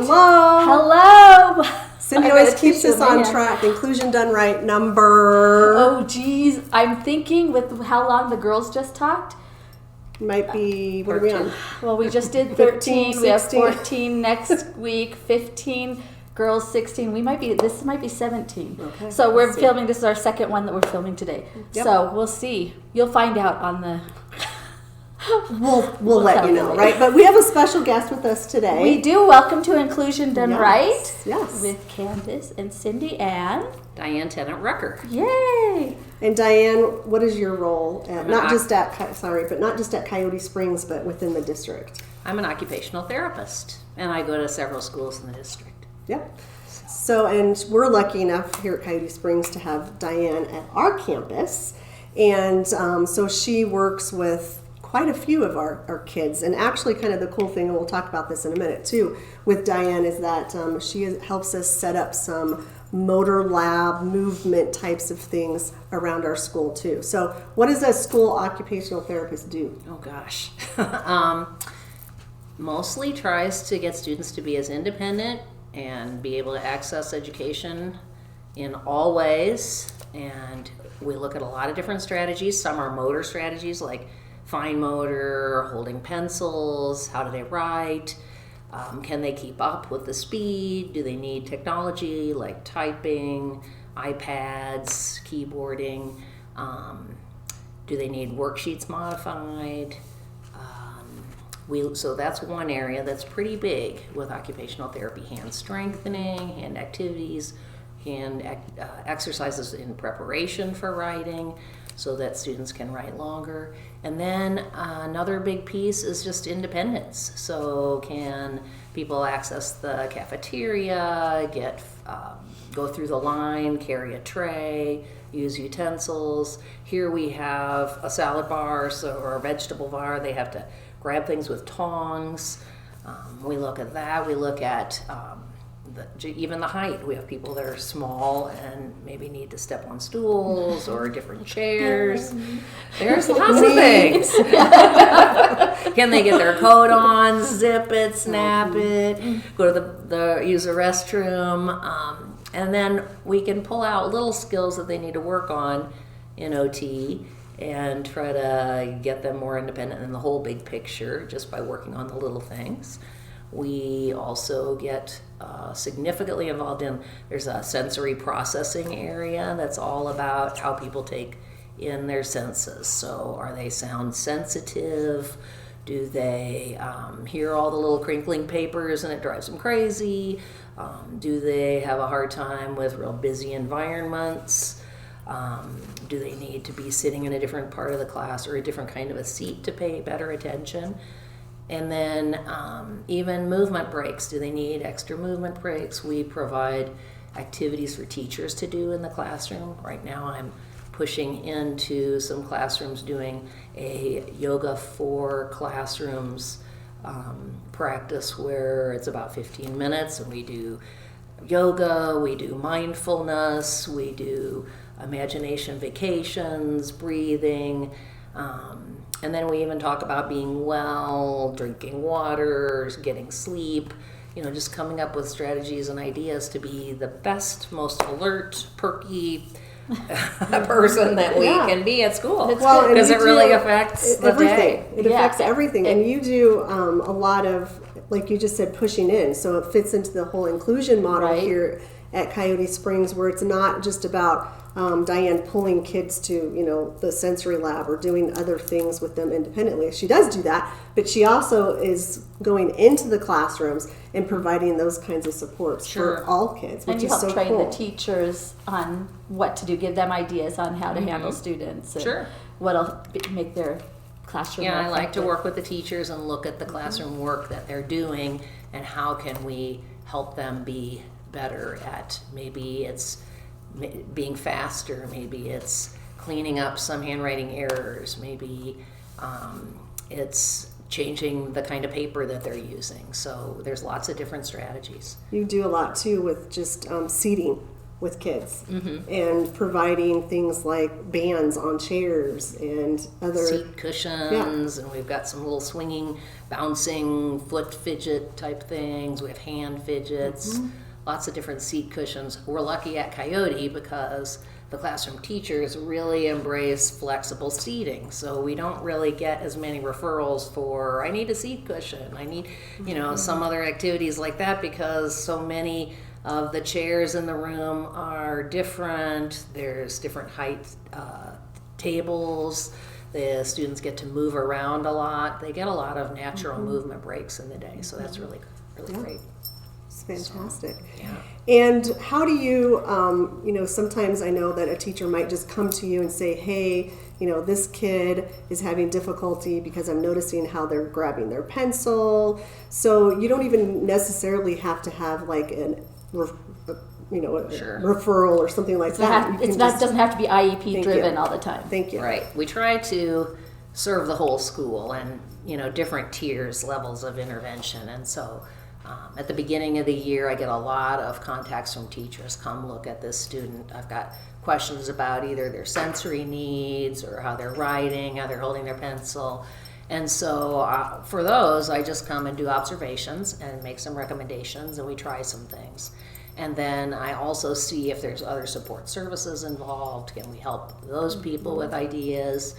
Hello. Cindy always keeps us on track. Inclusion done right number. Oh, geez. I'm thinking with how long the girls just talked. Might be, what are we on? Well, we just did 13. We have 14 next week, 15. Girls 16. This might be 17. Okay. So we're filming. This is our second one that we're filming today. Yep. So we'll see. You'll find out on the. We'll let you know, right? But we have a special guest with us today. We do. Welcome to Inclusion Done Right. Yes. With Candice and Cindy and Dianne Tennant-Rucker. Yay! And Dianne, what is your role at not just at Coyote Springs, but within the district? I'm an occupational therapist, and I go to several schools in the district. Yep. So, and we're lucky enough here at Coyote Springs to have Dianne at our campus. And so she works with quite a few of our kids. And actually kind of the cool thing, and we'll talk about this in a minute too, with Dianne is that she helps us set up some motor lab movement types of things around our school too. So what does a school occupational therapist do? Oh gosh. Mostly tries to get students to be as independent and be able to access education in all ways. And we look at a lot of different strategies. Some are motor strategies like fine motor, holding pencils, how do they write, can they keep up with the speed, do they need technology like typing, iPads, keyboarding, do they need worksheets modified. So that's one area that's pretty big with occupational therapy: hand strengthening, hand activities, hand exercises in preparation for writing so that students can write longer. And then another big piece is just independence. So can people access the cafeteria, go through the line, carry a tray, use utensils. Here we have a salad bar or a vegetable bar. They have to grab things with tongs. We look at that. We look at even the height. We have people that are small and maybe need to step on stools or different chairs. There's lots of things. Can they get their coat on, zip it, snap it, go to use the restroom, and then we can pull out little skills that they need to work on in OT and try to get them more independent in the whole big picture just by working on the little things. We also get significantly involved there's a sensory processing area that's all about how people take in their senses. So are they sound sensitive? Do they hear all the little crinkling papers and it drives them crazy? Do they have a hard time with real busy environments? Do they need to be sitting in a different part of the class or a different kind of a seat to pay better attention? And then even movement breaks. Do they need extra movement breaks? We provide activities for teachers to do in the classroom. Right now I'm pushing into some classrooms doing a yoga for classrooms practice where it's about 15 minutes and we do yoga, we do mindfulness, we do imagination vacations, breathing, and then we even talk about being well, drinking water, getting sleep, just coming up with strategies and ideas to be the best, most alert, perky person that we can be at school. Because it really affects the day. It affects everything. And you do a lot of, like you just said, pushing in. So it fits into the whole inclusion model here at Coyote Springs, where it's not just about Dianne pulling kids to the sensory lab or doing other things with them independently. She does do that, but she also is going into the classrooms and providing those kinds of supports for all kids, which is so cool. And you help train the teachers on what to do, give them ideas on how to handle students and what'll make their classroom more effective. I like to work with the teachers and look at the classroom work that they're doing and how can we help them be better at, maybe it's being faster, maybe it's cleaning up some handwriting errors, maybe it's changing the kind of paper that they're using. So there's lots of different strategies. You do a lot too with just seating. with kids and providing things like bands on chairs and other seat cushions, and we've got some little swinging, bouncing foot fidget type things. We have hand fidgets, lots of different seat cushions. We're lucky at Coyote because the classroom teachers really embrace flexible seating, so we don't really get as many referrals for, I need a seat cushion, I need, some other activities like that, because so many of the chairs in the room are different. There's different height tables. The students get to move around a lot. They get a lot of natural movement breaks in the day, so that's really great. It's fantastic. So, yeah. And how do you, sometimes I know that a teacher might just come to you and say, hey, this kid is having difficulty because I'm noticing how they're grabbing their pencil. So you don't even necessarily have to have like a referral or something like that. It doesn't have to be IEP driven all the time. Thank you. Right. We try to serve the whole school and, different tiers, levels of intervention. And so at the beginning of the year, I get a lot of contacts from teachers. Come look at this student. I've got questions about either their sensory needs or how they're writing, how they're holding their pencil. And so for those, I just come and do observations and make some recommendations, and we try some things. And then I also see if there's other support services involved. Can we help those people with ideas?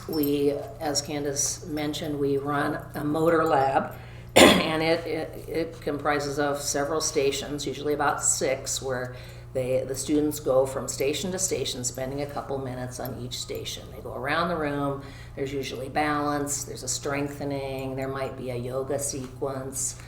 We, as Candice mentioned, we run a motor lab, and it comprises of several stations, usually about 6, where the students go from station to station, spending a couple minutes on each station. They go around the room. There's usually balance. There's a strengthening. There might be a yoga sequence.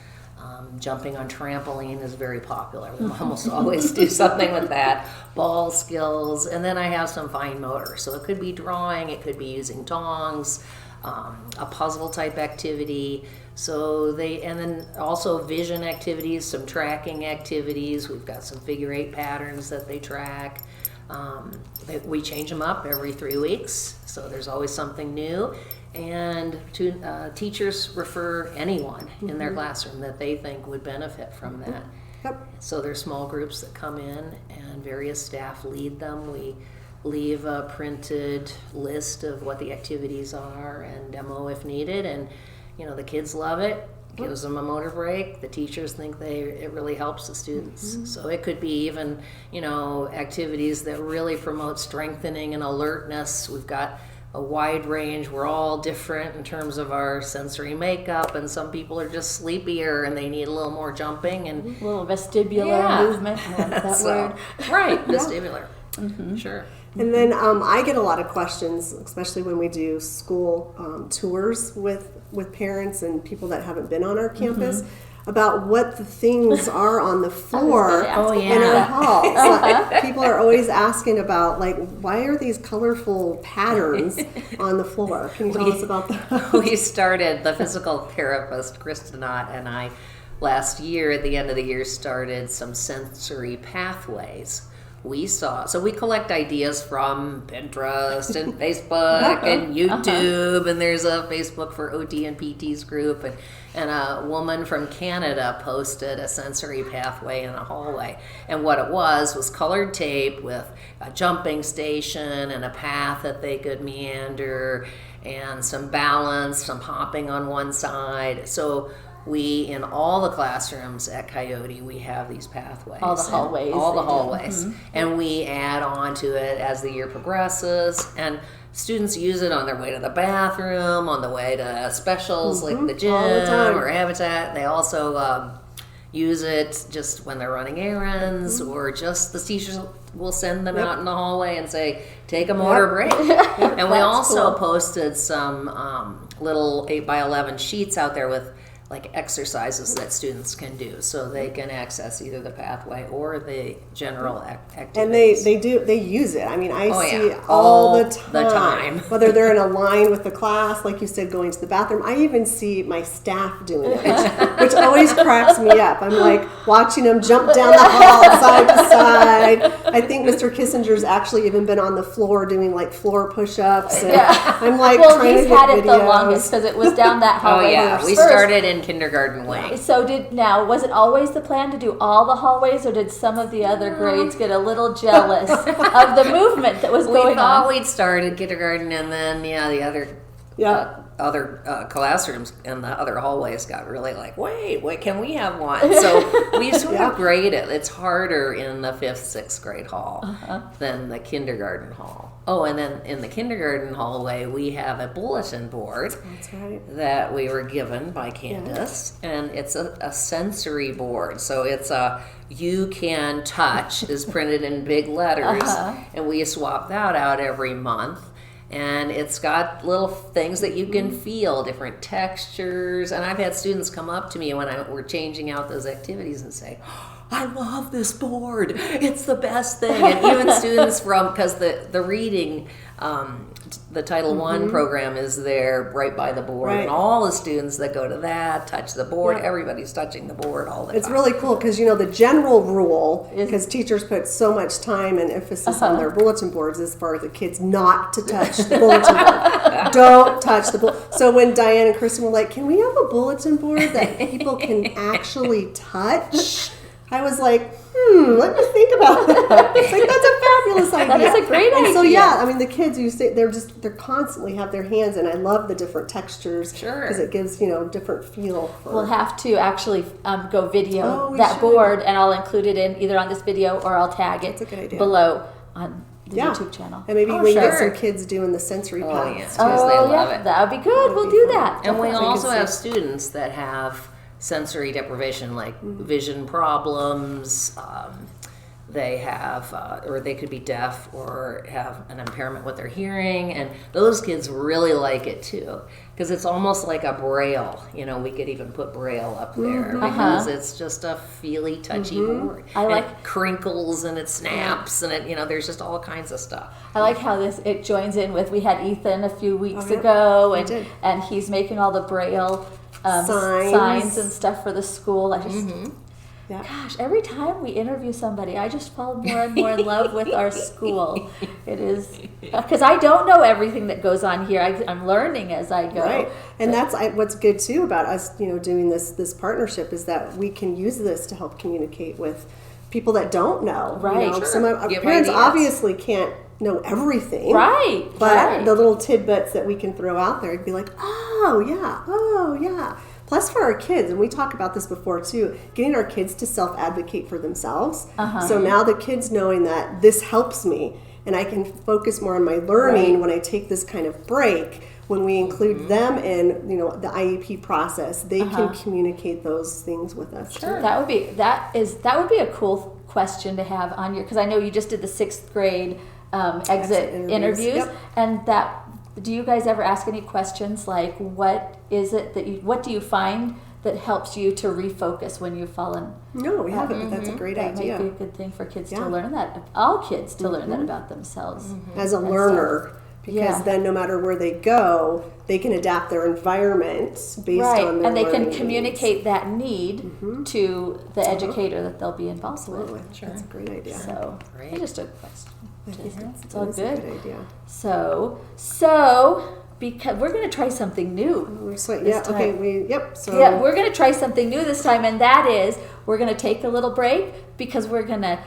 Jumping on trampoline is very popular. We almost always do something with that. Ball skills. And then I have some fine motor. So it could be drawing. It could be using tongs, a puzzle type activity. And then also vision activities, some tracking activities. We've got some figure 8 patterns that they track. We change them up every 3 weeks, so there's always something new. And teachers refer anyone in their classroom that they think would benefit from that. Yep. So there's small groups that come in, and various staff lead them. We leave a printed list of what the activities are and demo if needed, and the kids love it. Gives them a motor break. The teachers think it really helps the students. So it could be even, activities that really promote strengthening and alertness. We've got a wide range. We're all different in terms of our sensory makeup, and some people are just sleepier and they need a little more jumping and a little vestibular movement. That word. Right, vestibular. Sure. And then I get a lot of questions, especially when we do school tours with parents and people that haven't been on our campus, about what the things are on the floor in our halls. Like, people are always asking about, why are these colorful patterns on the floor? Can you tell us about that? We started, the physical therapist, Krista Knott, and I, last year, at the end of the year, started some sensory pathways. We collect ideas from Pinterest and Facebook and YouTube, and there's a Facebook for OT and PT's group, and a woman from Canada posted a sensory pathway in a hallway, and what it was colored tape with a jumping station and a path that they could meander and some balance, some hopping on one side. So in all the classrooms at Coyote, we have these pathways. All the hallways. And we add on to it as the year progresses. And students use it on their way to the bathroom, on the way to specials like the gym or Habitat. They also use it just when they're running errands, or just the teachers will send them out in the hallway and say, take a motor break. And we also posted some little 8x11 sheets out there with exercises that students can do, so they can access either the pathway or the general activities. And they use it. I mean, I see all the time. Whether they're in a line with the class, like you said, going to the bathroom. I even see my staff doing it, which always cracks me up. I'm watching them jump down the hall side to side. I think Mr. Kissinger's actually even been on the floor doing floor push-ups. And I'm trying to he's get had it videos. the longest because it was down that hallway. We started in and kindergarten wing. So was it always the plan to do all the hallways, or did some of the other grades get a little jealous of the movement that was going on? We thought we'd started kindergarten, and then the other classrooms and the other hallways got really like, wait, can we have one? So we sort of grade it. It's harder in the 5th, 6th grade hall than the kindergarten hall. Oh, and then in the kindergarten hallway, we have a bulletin board that we were given by Candice, and it's a sensory board. So it's you can touch is printed in big letters, and we swap that out every month. And it's got little things that you can feel, different textures. And I've had students come up to me when we're changing out those activities and say, I love this board. It's the best thing. And even students because the reading, the Title I program is there right by the board. And all the students that go to that touch the board. Everybody's touching the board all the time. It's really cool because, the general rule, because teachers put so much time and emphasis on their bulletin boards as far as the kids not to touch the bulletin board. Don't touch the bulletin. So when Diane and Kristen were like, can we have a bulletin board that people can actually touch? I was like, let me think about that. It's like, that's a fabulous idea. That is a great idea. And so the kids, they're constantly have their hands, and I love the different textures. Sure. Because it gives, different feel. We'll have to actually go video that board, and I'll include it in either on this video or I'll tag it below on the YouTube channel. And maybe we can get some kids doing the sensory paths. They love it. That would be good. We'll do that. And we also have students that have sensory deprivation, like vision problems. They have, or they could be deaf or have an impairment with their hearing, and those kids really like it too, because it's almost like a braille. We could even put braille up there because it's just a feely, touchy board. It crinkles and it snaps and it, there's just all kinds of stuff. I like how it joins in with, we had Ethan a few weeks ago, and he's making all the braille signs and stuff for the school. Gosh, every time we interview somebody, I just fall more and more in love with our school. It is, because I don't know everything that goes on here. I'm learning as I go. Right, and that's what's good too about us, doing this partnership is that we can use this to help communicate with people that don't know. Right. Some of our parents obviously can't know everything. Right. But the little tidbits that we can throw out there, it'd be like, oh yeah. Plus for our kids, and we talk about this before too, getting our kids to self-advocate for themselves. So now the kids knowing that this helps me and I can focus more on my learning when I take this kind of break. When we include them in, the IEP process, they can communicate those things with us. Sure. Too. That would be a cool question to have on your, because I know you just did the 6th grade exit interviews, and do you guys ever ask any questions like, what do you find that helps you to refocus when you've fallen? No, we haven't, but that's a great idea. That might be a good thing for kids to learn that, all kids to learn that about themselves. As a learner, because then no matter where they go, they can adapt their environment based on their and they can learning communicate needs. that need to the educator that they'll be involved with. Sure. That's a great idea. So, Great. just a question. It's all That's good. a good idea. So because we're going to try something new. So we're going to try something new this time, and that is we're going to take a little break because we're going to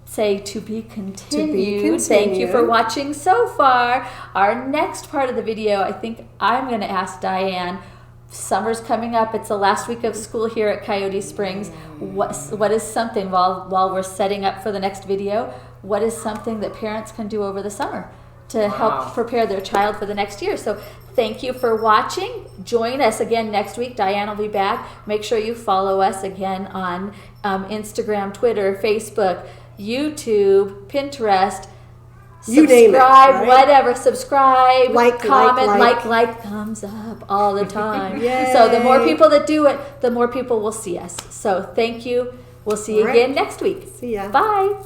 say to be continued. Thank you for watching so far. Our next part of the video, I think I'm going to ask Diane. Summer's coming up. It's the last week of school here at Coyote Springs. What is something, while we're setting up for the next video, what is something that parents can do over the summer to help prepare their child for the next year? So thank you for watching. Join us again next week. Diane will be back. Make sure you follow us again on Instagram, Twitter, Facebook, YouTube, Pinterest. You name it, right? Whatever. Subscribe, comment, like, thumbs up all the time. So the more people that do it, the more people will see us. So thank you. We'll see you again next week. See ya. Bye.